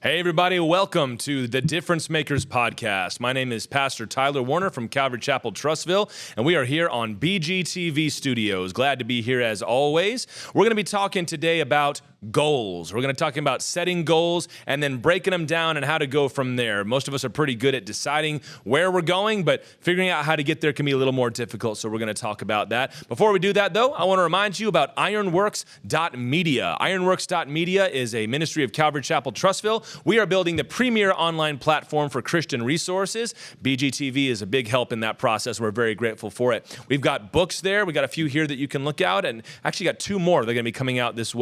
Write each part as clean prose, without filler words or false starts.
Hey everybody, welcome to the Difference Makers podcast. My name is Pastor Tyler Warner from Calvary Chapel, Trussville, and we are here on BGTV Studios. Glad to be here as always. We're going to be talking today about goals. We're going to talk about setting goals and then breaking them down and how to go from there. Most of us are pretty good at deciding where we're going, but figuring out how to get there can be a little more difficult, so we're going to talk about that. Before we do that, though, I want to remind you about ironworks.media. Ironworks.media is a ministry of Calvary Chapel, Trussville. We are building the premier online platform for Christian resources. BGTV is a big help in that process. We're very grateful for it. We've got books there. We got a few here that you can look out, and actually got two more. They're going to be coming out this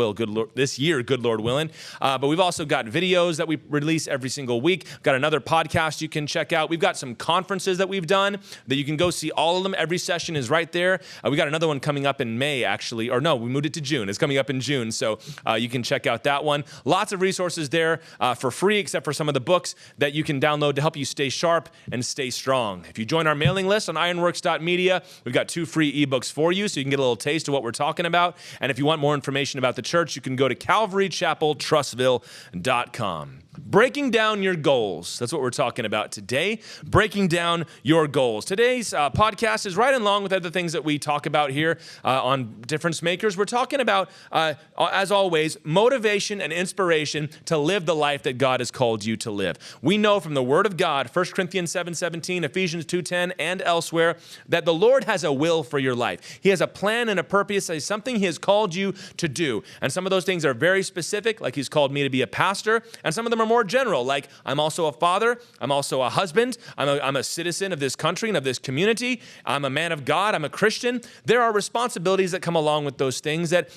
year, good Lord willing. But we've also got videos that we release every single week. We've got another podcast you can check out. We've got some conferences that we've done that you can go see all of them. Every session is right there. We got another one coming up in May, actually. Or no, we moved it to June. It's coming up in June, so you can check out that one. Lots of resources there for free, except for some of the books that you can download to help you stay sharp and stay strong. If you join our mailing list on ironworks.media, we've got 2 free ebooks for you, so you can get a little taste of what we're talking about. And if you want more information about the church, you can go to calvarychapeltrussville.com. Breaking down your goals. That's what we're talking about today. Breaking down your goals. Today's podcast is right along with other things that we talk about here on Difference Makers. We're talking about, as always, motivation and inspiration to live the life that God has called you to live. We know from the Word of God, 1 Corinthians 7:17, Ephesians 2:10, and elsewhere, that the Lord has a will for your life. He has a plan and a purpose, something He has called you to do. And some of those things are very specific, like He's called me to be a pastor, and some of them are more general, like I'm also a father, I'm also a husband, I'm a citizen of this country and of this community, I'm a man of God, I'm a Christian. There are responsibilities that come along with those things that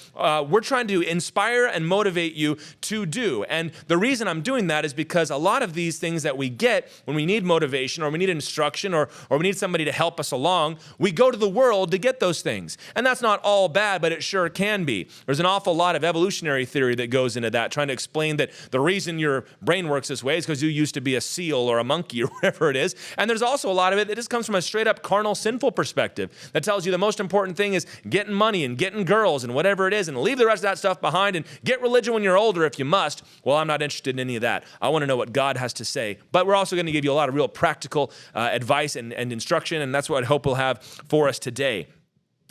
we're trying to inspire and motivate you to do. And the reason I'm doing that is because a lot of these things that we get when we need motivation or we need instruction or we need somebody to help us along, we go to the world to get those things. And that's not all bad, but it sure can be. There's an awful lot of evolutionary theory that goes into that, trying to explain that the reason your brain works this way is because you used to be a seal or a monkey or whatever it is. And there's also a lot of it that just comes from a straight up carnal, sinful perspective that tells you the most important thing is getting money and getting girls and whatever it is, and leave the rest of that stuff behind and get religion when you're older if you must. Well, I'm not interested in any of that. I want to know what God has to say. But we're also going to give you a lot of real practical advice and instruction, and that's what I hope we'll have for us today.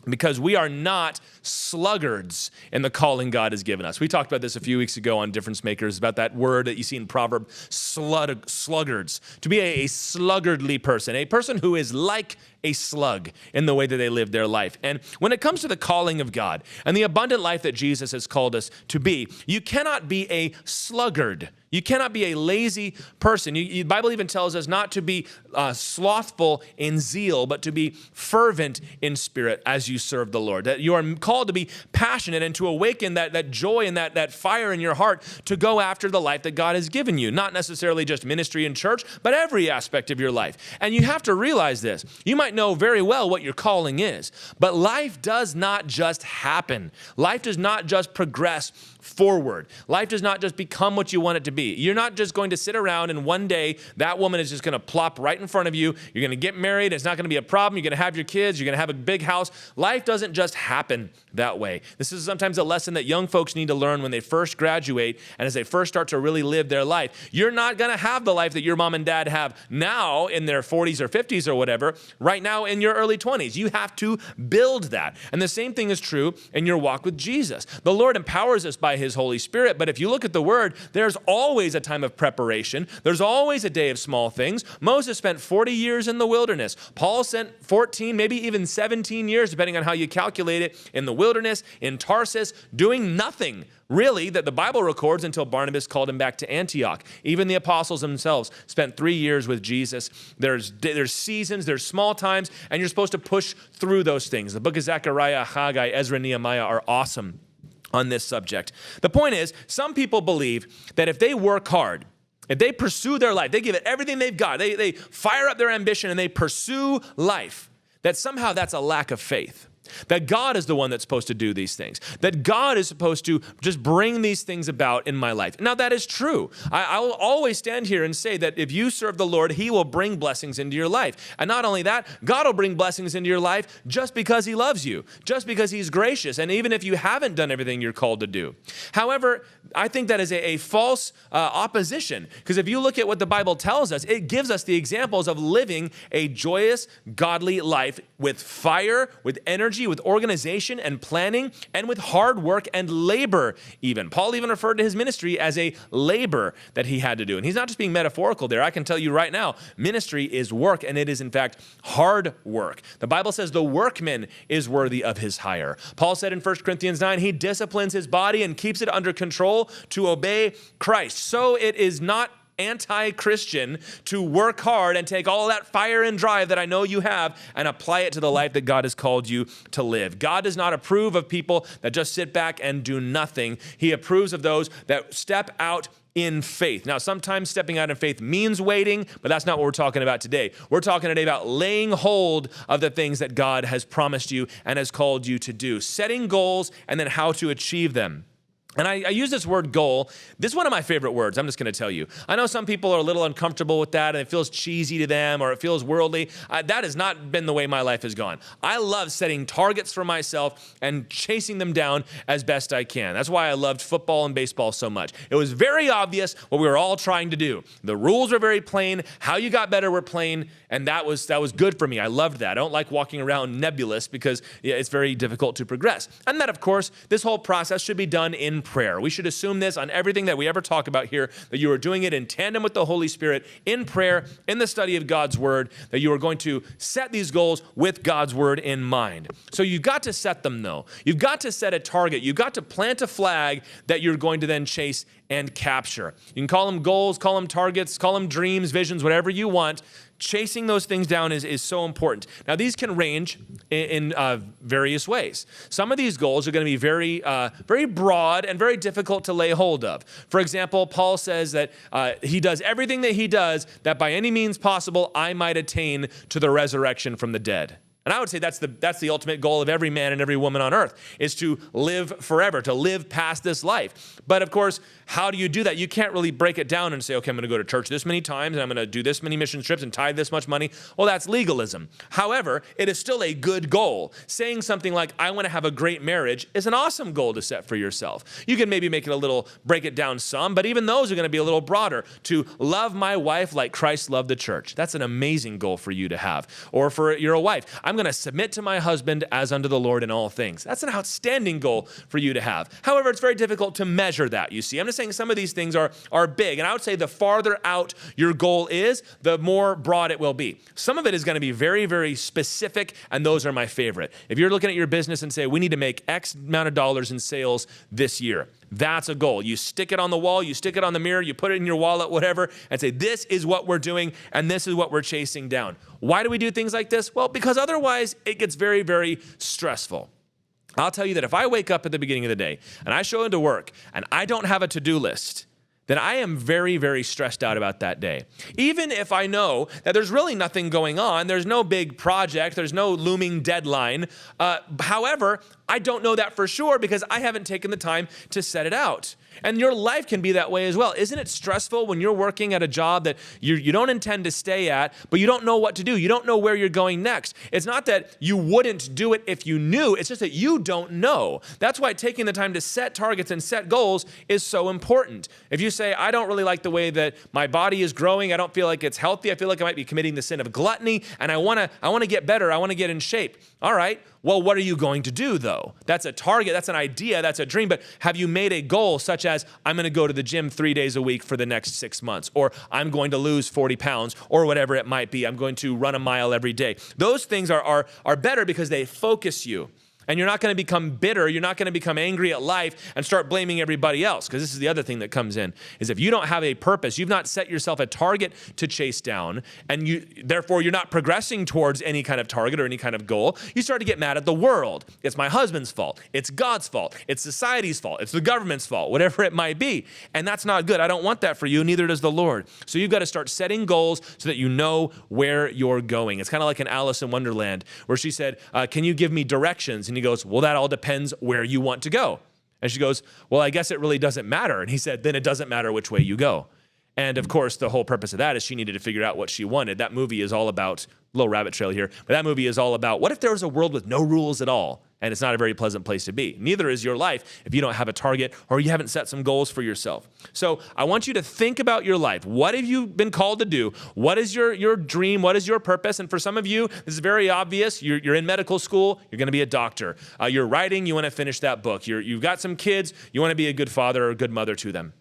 Because we are not sluggards in the calling God has given us. We talked about this a few weeks ago on Difference Makers, about that word that you see in Proverbs, sluggards. To be a sluggardly person, a person who is like a slug in the way that they live their life. And when it comes to the calling of God and the abundant life that Jesus has called us to be, you cannot be a sluggard. You cannot be a lazy person. The Bible even tells us not to be slothful in zeal, but to be fervent in spirit as you serve the Lord. That you are called to be passionate and to awaken that joy and that fire in your heart to go after the life that God has given you. Not necessarily just ministry and church, but every aspect of your life. And you have to realize this. You might know very well what your calling is, but life does not just happen. Life does not just progress forward. Life does not just become what you want it to be. You're not just going to sit around and one day that woman is just going to plop right in front of you. You're going to get married. It's not going to be a problem. You're going to have your kids. You're going to have a big house. Life doesn't just happen that way. This is sometimes a lesson that young folks need to learn when they first graduate and as they first start to really live their life. You're not going to have the life that your mom and dad have now in their 40s or 50s or whatever, right now in your early 20s. You have to build that. And the same thing is true in your walk with Jesus. The Lord empowers us by His Holy Spirit, but if you look at the Word, there's always a time of preparation. There's always a day of small things. Moses spent 40 years in the wilderness. Paul spent 14, maybe even 17 years, depending on how you calculate it, in the wilderness, in Tarsus, doing nothing, really, that the Bible records until Barnabas called him back to Antioch. Even the apostles themselves spent 3 years with Jesus. There's seasons, there's small times, and you're supposed to push through those things. The book of Zechariah, Haggai, Ezra, Nehemiah are awesome on this subject. The point is, some people believe that if they work hard, if they pursue their life, they give it everything they've got, they fire up their ambition and they pursue life, that somehow that's a lack of faith. that God is the one that's supposed to do these things, that God is supposed to just bring these things about in my life. Now, that is true. I will always stand here and say that if you serve the Lord, he will bring blessings into your life. And not only that, God will bring blessings into your life just because he loves you, just because he's gracious, and even if you haven't done everything you're called to do. However, I think that is a false opposition, because if you look at what the Bible tells us, it gives us the examples of living a joyous, godly life with fire, with energy, with organization and planning, and with hard work and labor even. Paul even referred to his ministry as a labor that he had to do. And he's not just being metaphorical there. I can tell you right now, ministry is work, and it is in fact hard work. The Bible says the workman is worthy of his hire. Paul said in 1 Corinthians 9, he disciplines his body and keeps it under control to obey Christ. So it is not anti-Christian to work hard and take all that fire and drive that I know you have and apply it to the life that God has called you to live. God does not approve of people that just sit back and do nothing. He approves of those that step out in faith. Now, sometimes stepping out in faith means waiting, but that's not what we're talking about today. We're talking today about laying hold of the things that God has promised you and has called you to do, setting goals and then how to achieve them. And I use this word goal. This is one of my favorite words. I'm just going to tell you. I know some people are a little uncomfortable with that and it feels cheesy to them or it feels worldly. That has not been the way my life has gone. I love setting targets for myself and chasing them down as best I can. That's why I loved football and baseball so much. It was very obvious what we were all trying to do. The rules were very plain. How you got better were plain. And that was good for me. I loved that. I don't like walking around nebulous because it's very difficult to progress. And that, of course, this whole process should be done in prayer. We should assume this on everything that we ever talk about here, that you are doing it in tandem with the Holy Spirit, in prayer, in the study of God's word, that you are going to set these goals with God's word in mind. So you've got to set them though. You've got to set a target. You've got to plant a flag that you're going to then chase and capture. You can call them goals, call them targets, call them dreams, visions, whatever you want. Chasing those things down is so important. Now, these can range in various ways. Some of these goals are going to be very broad and very difficult to lay hold of. For example, Paul says that he does everything that he does that by any means possible I might attain to the resurrection from the dead. And I would say that's the ultimate goal of every man and every woman on earth, is to live forever, to live past this life. But of course, how do you do that? You can't really break it down and say, okay, I'm going to go to church this many times and I'm going to do this many mission trips and tithe this much money. Well, that's legalism. However, it is still a good goal. Saying something like, I want to have a great marriage is an awesome goal to set for yourself. You can maybe break it down some, but even those are going to be a little broader. To love my wife like Christ loved the church. That's an amazing goal for you to have. Or for you're a wife, I'm going to submit to my husband as unto the Lord in all things. That's an outstanding goal for you to have. However, it's very difficult to measure that, you see. I'm just saying some of these things are big, and I would say the farther out your goal is, the more broad it will be. Some of it is going to be very, very specific, and those are my favorite. If you're looking at your business and say, we need to make X amount of dollars in sales this year, that's a goal. You stick it on the wall, you stick it on the mirror, you put it in your wallet, whatever, and say, this is what we're doing, and this is what we're chasing down. Why do we do things like this? Well, because otherwise it gets very, very stressful. I'll tell you that if I wake up at the beginning of the day and I show into work and I don't have a to-do list, then I am very, very stressed out about that day. Even if I know that there's really nothing going on, there's no big project, there's no looming deadline. However, I don't know that for sure because I haven't taken the time to set it out. And your life can be that way as well. Isn't it stressful when you're working at a job that you don't intend to stay at, but you don't know what to do? You don't know where you're going next. It's not that you wouldn't do it if you knew. It's just that you don't know. That's why taking the time to set targets and set goals is so important. If you say, I don't really like the way that my body is growing, I don't feel like it's healthy, I feel like I might be committing the sin of gluttony, and I want to get better, I want to get in shape. All right, well, what are you going to do though? That's a target, that's an idea, that's a dream, but have you made a goal such as, I'm going to go to the gym 3 days a week for the next 6 months, or I'm going to lose 40 pounds, or whatever it might be, I'm going to run a mile every day. Those things are better because they focus you. And you're not going to become bitter. You're not going to become angry at life and start blaming everybody else. Because this is the other thing that comes in, is if you don't have a purpose, you've not set yourself a target to chase down, and therefore you're not progressing towards any kind of target or any kind of goal, you start to get mad at the world. It's my husband's fault. It's God's fault. It's society's fault. It's the government's fault, whatever it might be. And that's not good. I don't want that for you. Neither does the Lord. So you've got to start setting goals so that you know where you're going. It's kind of like in Alice in Wonderland, where she said, can you give me directions? And he goes, well, that all depends where you want to go. And she goes, well, I guess it really doesn't matter. And he said, then it doesn't matter which way you go. And of course, the whole purpose of that is she needed to figure out what she wanted. That movie is all about, little rabbit trail here, but that movie is all about, what if there was a world with no rules at all? And it's not a very pleasant place to be. Neither is your life if you don't have a target or you haven't set some goals for yourself. So I want you to think about your life. What have you been called to do? What is your dream? What is your purpose? And for some of you, this is very obvious. You're in medical school. You're going to be a doctor. You're writing. You want to finish that book. You've got some kids. You want to be a good father or a good mother to them.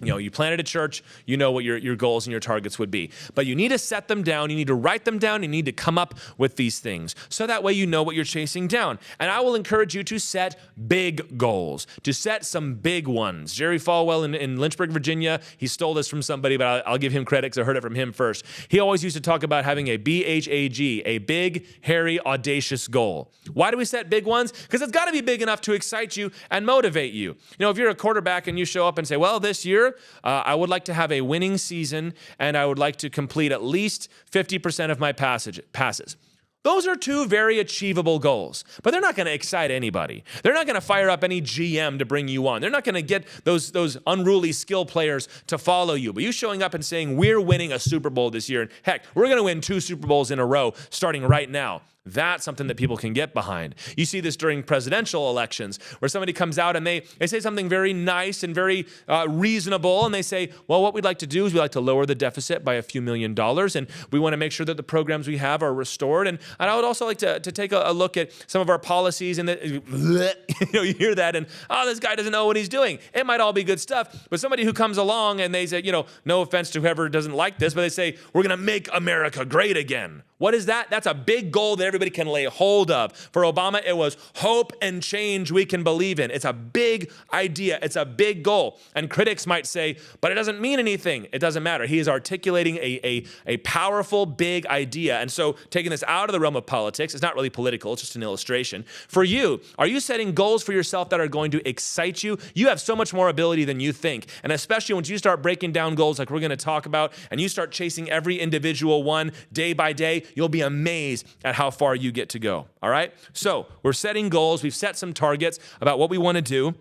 You planted a church, you know what your goals and your targets would be. But you need to set them down, you need to write them down, you need to come up with these things. So that way you know what you're chasing down. And I will encourage you to set big goals, to set some big ones. Jerry Falwell in Lynchburg, Virginia, he stole this from somebody, but I'll give him credit because I heard it from him first. He always used to talk about having a BHAG, a big, hairy, audacious goal. Why do we set big ones? Because it's got to be big enough to excite you and motivate you. If you're a quarterback and you show up and say, well, this year, I would like to have a winning season, and I would like to complete at least 50% of my passes. Those are two very achievable goals, but they're not going to excite anybody. They're not going to fire up any GM to bring you on. They're not going to get those unruly skill players to follow you. But you showing up and saying, we're winning a Super Bowl this year, and heck, we're going to win 2 Super Bowls in a row starting right now. That's something that people can get behind. You see this during presidential elections where somebody comes out and they say something very nice and very reasonable, and they say, well, what we'd like to do is we'd like to lower the deficit by a few $1 million, and we want to make sure that the programs we have are restored. And I would also like to take a look at some of our policies, and you hear that, and this guy doesn't know what he's doing. It might all be good stuff, but somebody who comes along and they say, no offense to whoever doesn't like this, but they say, we're going to make America great again. What is that? That's a big goal that everybody can lay hold of. For Obama, it was hope and change we can believe in. It's a big idea. It's a big goal. And critics might say, but it doesn't mean anything. It doesn't matter. He is articulating a powerful, big idea. And so taking this out of the realm of politics, it's not really political, it's just an illustration. For you, are you setting goals for yourself that are going to excite you? You have so much more ability than you think. And especially once you start breaking down goals like we're going to talk about, and you start chasing every individual one day by day, you'll be amazed at how far you get to go, all right? So we're setting goals. We've set some targets about what we want to do.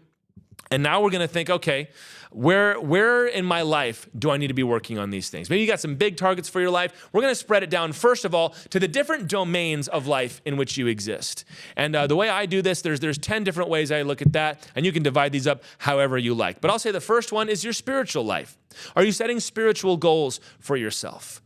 And now we're going to think, okay, where in my life do I need to be working on these things? Maybe you got some big targets for your life. We're going to spread it down, first of all, to the different domains of life in which you exist. And the way I do this, there's 10 different ways I look at that, and you can divide these up however you like. But I'll say the first one is your spiritual life. Are you setting spiritual goals for yourself?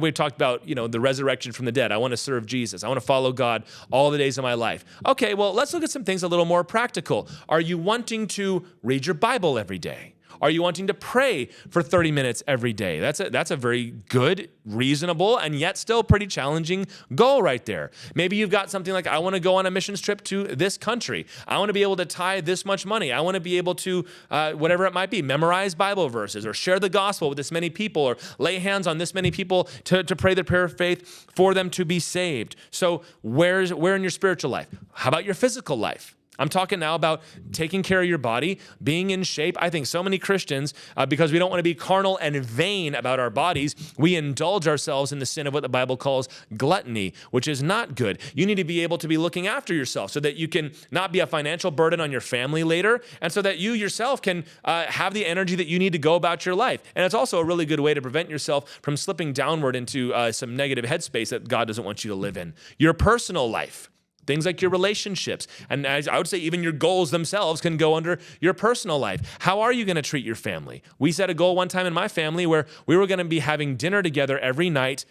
We've talked about, the resurrection from the dead. I want to serve Jesus. I want to follow God all the days of my life. Okay, well, let's look at some things a little more practical. Are you wanting to read your Bible every day? Are you wanting to pray for 30 minutes every day? That's a very good, reasonable, and yet still pretty challenging goal right there. Maybe you've got something like, I want to go on a missions trip to this country. I want to be able to tithe this much money. I want to be able to, whatever it might be, memorize Bible verses or share the gospel with this many people or lay hands on this many people to pray the prayer of faith for them to be saved. So where in your spiritual life? How about your physical life? I'm talking now about taking care of your body, being in shape. I think so many Christians, because we don't want to be carnal and vain about our bodies, we indulge ourselves in the sin of what the Bible calls gluttony, which is not good. You need to be able to be looking after yourself so that you can not be a financial burden on your family later, and so that you yourself can have the energy that you need to go about your life. And it's also a really good way to prevent yourself from slipping downward into some negative headspace that God doesn't want you to live in. Your personal life. Things like your relationships. And as I would say, even your goals themselves can go under your personal life. How are you going to treat your family? We set a goal one time in my family where we were going to be having dinner together every night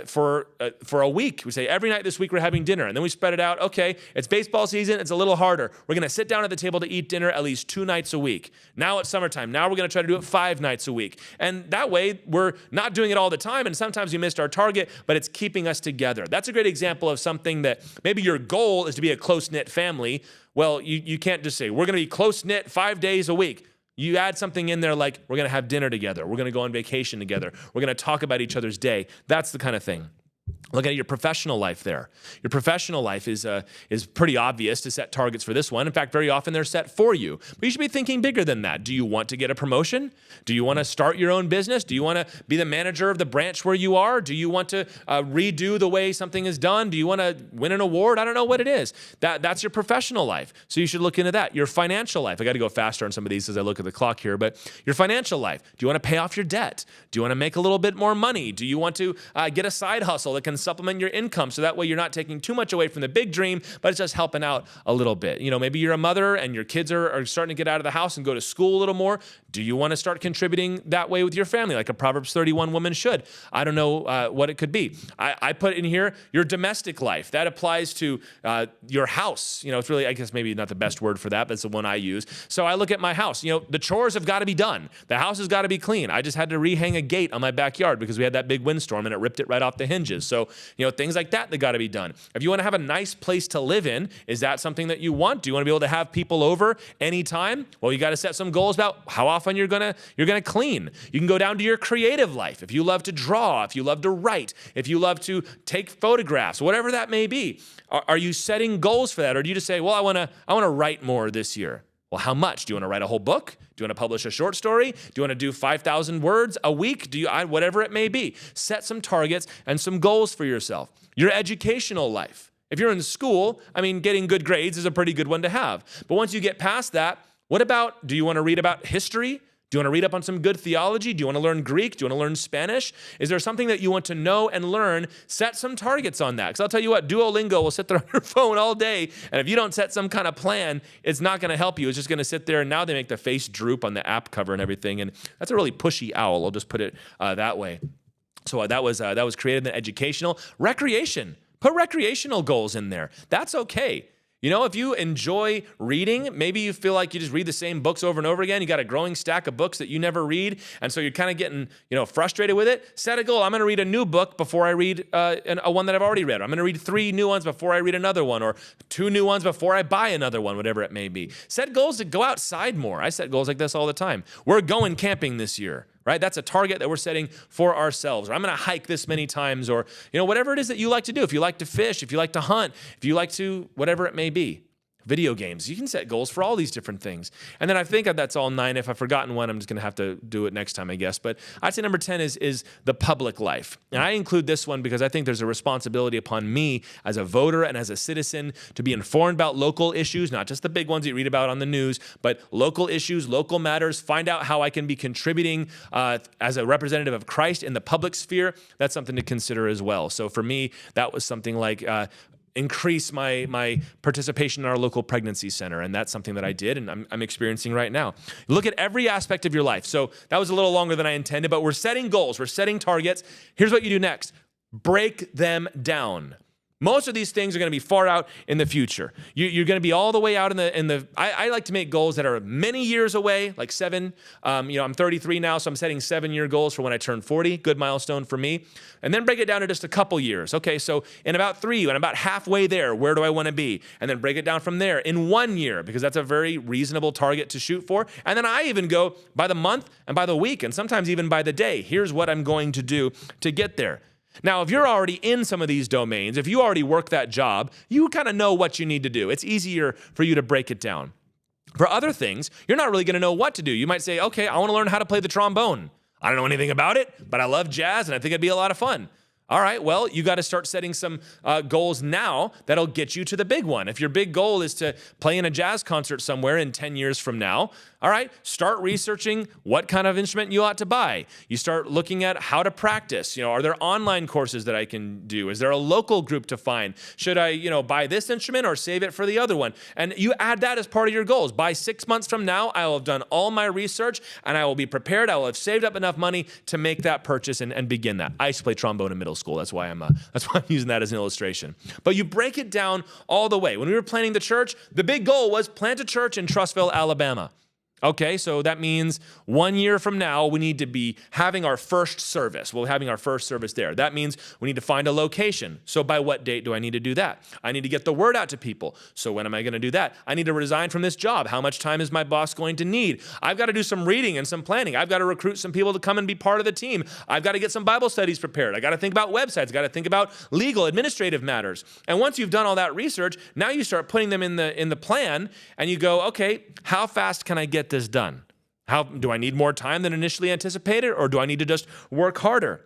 for a week. We say every night this week we're having dinner, and then we spread it out. Okay, it's baseball season. It's a little harder. We're going to sit down at the table to eat dinner at least 2 nights a week. Now it's summertime. Now we're going to try to do it 5 nights a week. And that way we're not doing it all the time, and sometimes we missed our target, but it's keeping us together. That's a great example of something that maybe your goal is to be a close-knit family. Well, you can't just say, we're going to be close-knit 5 days a week. You add something in there like, we're going to have dinner together. We're going to go on vacation together. We're going to talk about each other's day. That's the kind of thing. Look at your professional life there. Your professional life is pretty obvious to set targets for this one. In fact, very often they're set for you. But you should be thinking bigger than that. Do you want to get a promotion? Do you want to start your own business? Do you want to be the manager of the branch where you are? Do you want to redo the way something is done? Do you want to win an award? I don't know what it is. That's your professional life. So you should look into that. Your financial life. I got to go faster on some of these as I look at the clock here. But your financial life. Do you want to pay off your debt? Do you want to make a little bit more money? Do you want to get a side hustle that can supplement your income so that way you're not taking too much away from the big dream, but it's just helping out a little bit? You know, maybe you're a mother and your kids are starting to get out of the house and go to school a little more. Do you want to start contributing that way with your family like a Proverbs 31 woman should? I don't know what it could be. I put in here your domestic life. That applies to your house. You know, it's really, I guess maybe not the best word for that, but it's the one I use. So I look at my house. You know, the chores have got to be done. The house has got to be clean. I just had to rehang a gate on my backyard because we had that big windstorm and it ripped it right off the hinges. So, you know, things like that got to be done. If you want to have a nice place to live in, is that something that you want? Do you want to be able to have people over anytime? Well, you got to set some goals about how often you're gonna clean. You can go down to your creative life. If you love to draw, if you love to write, if you love to take photographs, whatever that may be, are you setting goals for that? Or do you just say, well, I want to write more this year? Well, how much? Do you want to write a whole book? Do you want to publish a short story? Do you want to do 5,000 words a week? Whatever it may be. Set some targets and some goals for yourself. Your educational life. If you're in school, I mean, getting good grades is a pretty good one to have. But once you get past that, what about, do you want to read about history? Do you want to read up on some good theology? Do you want to learn Greek? Do you want to learn Spanish? Is there something that you want to know and learn? Set some targets on that. Because I'll tell you what, Duolingo will sit there on your phone all day. And if you don't set some kind of plan, it's not going to help you. It's just going to sit there. And now they make the face droop on the app cover and everything. And that's a really pushy owl. I'll just put it that way. So that was created in educational. Recreation. Put recreational goals in there. That's okay. You know, if you enjoy reading, maybe you feel like you just read the same books over and over again. You got a growing stack of books that you never read, and so you're kind of getting, frustrated with it. Set a goal. I'm going to read a new book before I read a one that I've already read. I'm going to read 3 new ones before I read another one, or 2 new ones before I buy another one, whatever it may be. Set goals to go outside more. I set goals like this all the time. We're going camping this year. Right? That's a target that we're setting for ourselves. Or I'm going to hike this many times, or whatever it is that you like to do. If you like to fish, if you like to hunt, if you like to whatever it may be. Video games. You can set goals for all these different things. And then I think that's all 9. If I've forgotten one, I'm just going to have to do it next time, I guess. But I'd say number 10 is the public life. And I include this one because I think there's a responsibility upon me as a voter and as a citizen to be informed about local issues, not just the big ones you read about on the news, but local issues, local matters, find out how I can be contributing as a representative of Christ in the public sphere. That's something to consider as well. So for me, that was something like increase my participation in our local pregnancy center. And that's something that I did and I'm experiencing right now. Look at every aspect of your life. So that was a little longer than I intended, but we're setting goals. We're setting targets. Here's what you do next. Break them down. Most of these things are going to be far out in the future. You're going to be all the way out in the. I like to make goals that are many years away, like 7. I'm 33 now, so I'm setting 7-year goals for when I turn 40. Good milestone for me. And then break it down to just a couple years. Okay, so in about 3, when I'm about halfway there, where do I want to be? And then break it down from there in 1 year, because that's a very reasonable target to shoot for. And then I even go by the month and by the week, and sometimes even by the day. Here's what I'm going to do to get there. Now, if you're already in some of these domains, if you already work that job, you kind of know what you need to do. It's easier for you to break it down. For other things, you're not really going to know what to do. You might say, okay, I want to learn how to play the trombone. I don't know anything about it, but I love jazz and I think it'd be a lot of fun. All right, well, you got to start setting some goals now that'll get you to the big one. If your big goal is to play in a jazz concert somewhere in 10 years from now, all right, start researching what kind of instrument you ought to buy. You start looking at how to practice. Are there online courses that I can do? Is there a local group to find? Should I, buy this instrument or save it for the other one? And you add that as part of your goals. By 6 months from now, I will have done all my research and I will be prepared. I will have saved up enough money to make that purchase and begin that. I used to play trombone in middle middle school. That's why I'm using that as an illustration. But you break it down all the way. When we were planning the church, the big goal was plant a church in Trussville, Alabama. Okay, so that means 1 year from now, we need to be having our first service. We're having our first service there. That means we need to find a location. So by what date do I need to do that? I need to get the word out to people. So when am I going to do that? I need to resign from this job. How much time is my boss going to need? I've got to do some reading and some planning. I've got to recruit some people to come and be part of the team. I've got to get some Bible studies prepared. I got to think about websites. I've got to think about legal, administrative matters. And once you've done all that research, now you start putting them in the plan and you go, okay, how fast can I get this done? How do I need more time than initially anticipated, or do I need to just work harder?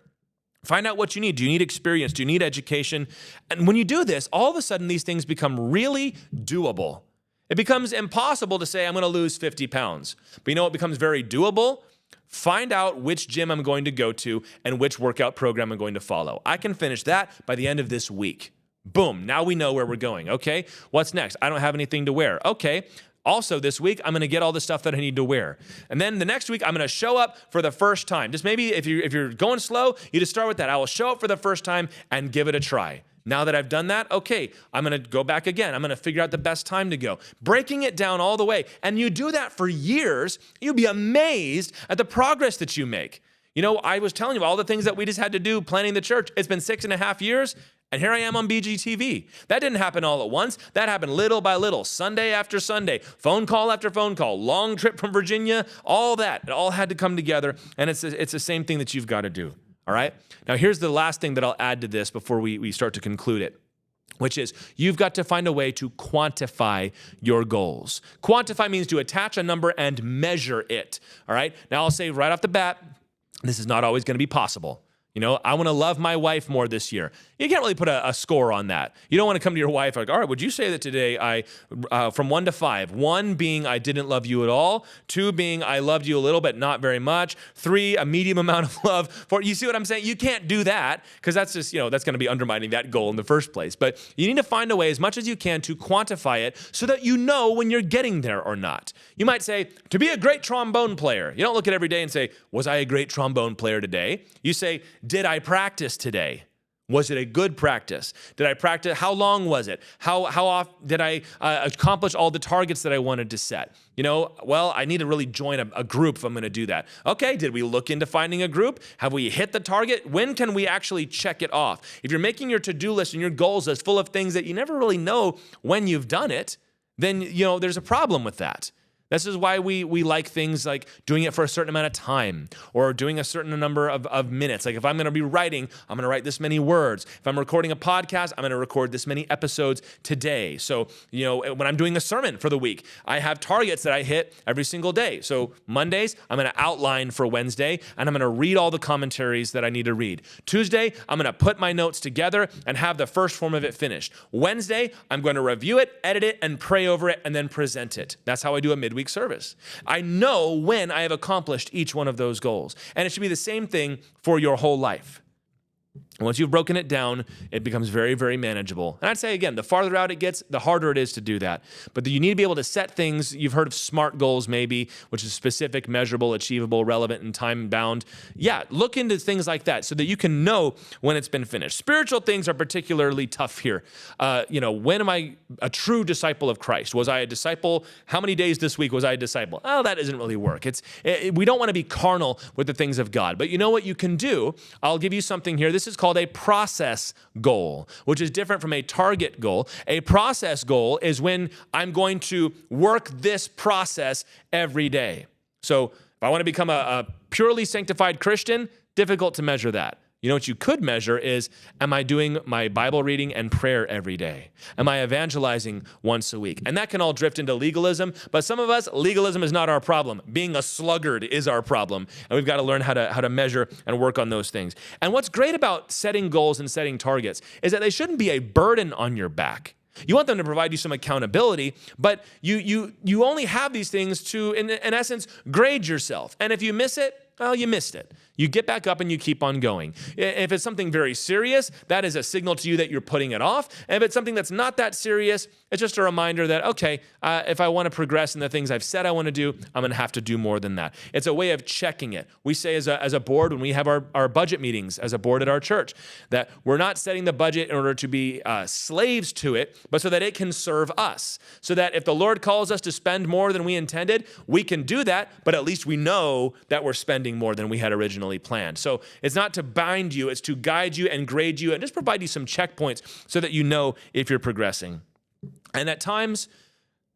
Find out what you need. Do you need experience? Do you need education? And when you do this, all of a sudden these things become really doable. It becomes impossible to say, I'm going to lose 50 pounds. But you know what becomes very doable? Find out which gym I'm going to go to and which workout program I'm going to follow. I can finish that by the end of this week. Boom, now we know where we're going. Okay, what's next? I don't have anything to wear. Okay. Also, this week, I'm going to get all the stuff that I need to wear. And then the next week, I'm going to show up for the first time. Just maybe if you're going slow, you just start with that. I will show up for the first time and give it a try. Now that I've done that, okay, I'm going to go back again. I'm going to figure out the best time to go. Breaking it down all the way. And you do that for years, you'll be amazed at the progress that you make. You know, I was telling you all the things that we just had to do planning the church. It's been 6.5 years. And here I am on BGTV. That didn't happen all at once. That happened little by little, Sunday after Sunday, phone call after phone call, long trip from Virginia, all that. It all had to come together, and it's the same thing that you've got to do, all right? Now, here's the last thing that I'll add to this before we start to conclude it, which is you've got to find a way to quantify your goals. Quantify means to attach a number and measure it, all right? Now, I'll say right off the bat, this is not always going to be possible. You know, I want to love my wife more this year. You can't really put a score on that. You don't want to come to your wife like, all right, would you say that today from 1 to 5, 1 being I didn't love you at all, 2 being I loved you a little but not very much, 3 a medium amount of love. 4, you see what I'm saying? You can't do that because that's just, that's going to be undermining that goal in the first place. But you need to find a way as much as you can to quantify it so that you know when you're getting there or not. You might say, to be a great trombone player. You don't look at every day and say, was I a great trombone player today? You say, did I practice today? Was it a good practice? Did I practice? How long was it? How often did I accomplish all the targets that I wanted to set? Well, I need to really join a group if I'm going to do that. Okay, did we look into finding a group? Have we hit the target? When can we actually check it off? If you're making your to-do list and your goals list full of things that you never really know when you've done it, then, there's a problem with that. This is why we like things like doing it for a certain amount of time or doing a certain number of minutes. Like if I'm going to be writing, I'm going to write this many words. If I'm recording a podcast, I'm going to record this many episodes today. So, when I'm doing a sermon for the week, I have targets that I hit every single day. So Mondays, I'm going to outline for Wednesday, and I'm going to read all the commentaries that I need to read. Tuesday, I'm going to put my notes together and have the first form of it finished. Wednesday, I'm going to review it, edit it, and pray over it, and then present it. That's how I do a midweek service. I know when I have accomplished each one of those goals. And it should be the same thing for your whole life. Once you've broken it down, it becomes very, very manageable. And I'd say, again, the farther out it gets, the harder it is to do that. But you need to be able to set things. You've heard of SMART goals maybe, which is specific, measurable, achievable, relevant, and time-bound. Yeah, look into things like that so that you can know when it's been finished. Spiritual things are particularly tough here. When am I a true disciple of Christ? Was I a disciple? How many days this week was I a disciple? Oh, that doesn't really work. We don't want to be carnal with the things of God. But you know what you can do? I'll give you something here. This is called a process goal, which is different from a target goal. A process goal is when I'm going to work this process every day. So if I want to become a purely sanctified Christian, difficult to measure that. You know what you could measure is, am I doing my Bible reading and prayer every day? Am I evangelizing once a week? And that can all drift into legalism, but some of us, legalism is not our problem. Being a sluggard is our problem, and we've got to learn how to measure and work on those things. And what's great about setting goals and setting targets is that they shouldn't be a burden on your back. You want them to provide you some accountability, but you only have these things to, in essence, grade yourself. And if you miss it, well, you missed it. you get back up and you keep on going. If it's something very serious, that is a signal to you that you're putting it off. And if it's something that's not that serious, it's just a reminder that, okay, if I want to progress in the things I've said I want to do, I'm going to have to do more than that. It's a way of checking it. We say as a board, when we have our budget meetings as a board at our church, that we're not setting the budget in order to be slaves to it, but so that it can serve us. So that if the Lord calls us to spend more than we intended, we can do that, but at least we know that we're spending more than we had originally planned. So it's not to bind you, it's to guide you and grade you and just provide you some checkpoints so that you know if you're progressing. And at times,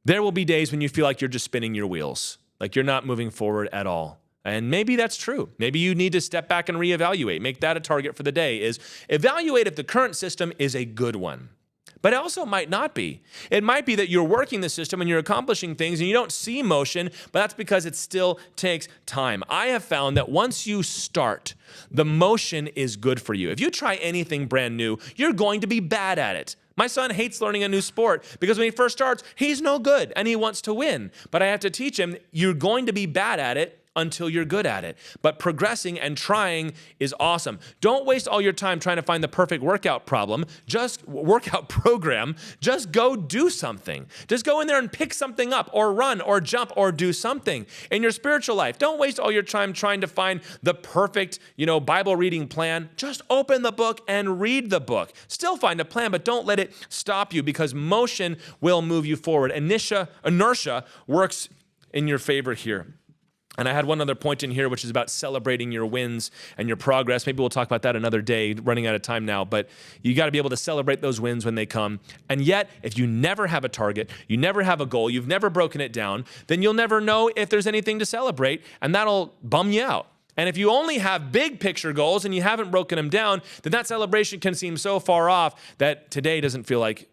there will be days when you feel like you're just spinning your wheels, like you're not moving forward at all. And maybe that's true. Maybe you need to step back and reevaluate. Make that a target for the day, is evaluate if the current system is a good one. But it also might not be. It might be that you're working the system and you're accomplishing things and you don't see motion, but that's because it still takes time. I have found that once you start, the motion is good for you. If you try anything brand new, you're going to be bad at it. My son hates learning a new sport because when he first starts, he's no good and he wants to win. But I have to teach him, you're going to be bad at it until you're good at it. But progressing and trying is awesome. Don't waste all your time trying to find the perfect workout program. Just go do something. Just go in there and pick something up or run or jump or do something. In your spiritual life, don't waste all your time trying to find the perfect, Bible reading plan. Just open the book and read the book. Still find a plan, but don't let it stop you, because motion will move you forward. Inertia works in your favor here. And I had one other point in here, which is about celebrating your wins and your progress. Maybe we'll talk about that another day, running out of time now. But you got to be able to celebrate those wins when they come. And yet, if you never have a target, you never have a goal, you've never broken it down, then you'll never know if there's anything to celebrate, and that'll bum you out. And if you only have big picture goals and you haven't broken them down, then that celebration can seem so far off that today doesn't feel like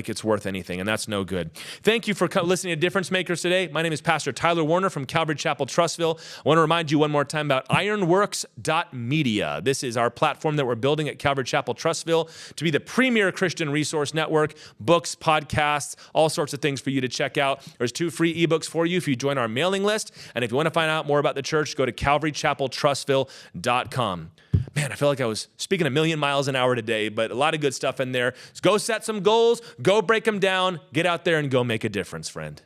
it's worth anything, and that's no good. Thank you for listening to Difference Makers today. My name is Pastor Tyler Warner from Calvary Chapel, Trussville. I want to remind you one more time about ironworks.media. This is our platform that we're building at Calvary Chapel, Trussville, to be the premier Christian resource network, books, podcasts, all sorts of things for you to check out. There's 2 free ebooks for you if you join our mailing list, and if you want to find out more about the church, go to calvarychapeltrussville.com. Man, I feel like I was speaking a million miles an hour today, but a lot of good stuff in there. So go set some goals, go break them down, get out there and go make a difference, friend.